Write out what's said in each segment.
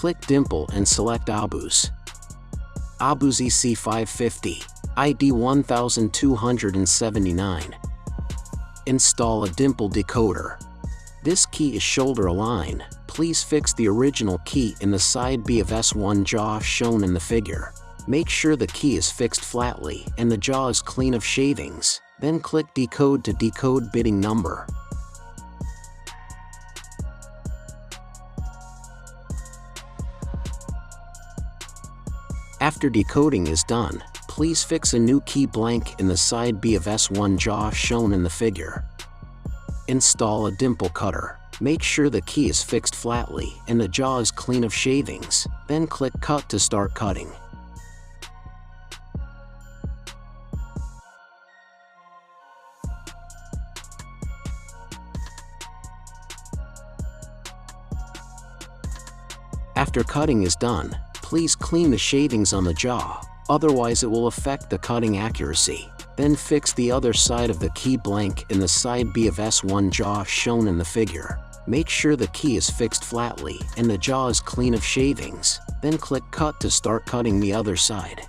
click dimple and select Abus. Abus EC550, ID 1279. Install a dimple decoder. This key is shoulder aligned. Please fix the original key in the side B of S1 jaw shown in the figure. Make sure the key is fixed flatly and the jaw is clean of shavings. Then click decode to decode bidding number. After decoding is done, please fix a new key blank in the side B of S1 jaw shown in the figure. Install a dimple cutter. Make sure the key is fixed flatly and the jaw is clean of shavings. Then click cut to start cutting. After cutting is done, please clean the shavings on the jaw, otherwise it will affect the cutting accuracy. Then fix the other side of the key blank in the side B of S1 jaw shown in the figure. Make sure the key is fixed flatly and the jaw is clean of shavings. Then click cut to start cutting the other side.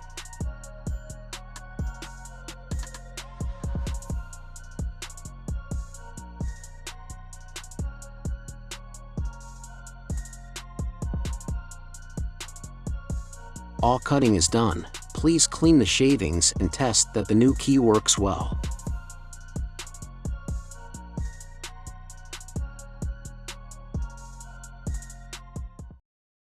All cutting is done. Please clean the shavings and test that the new key works well.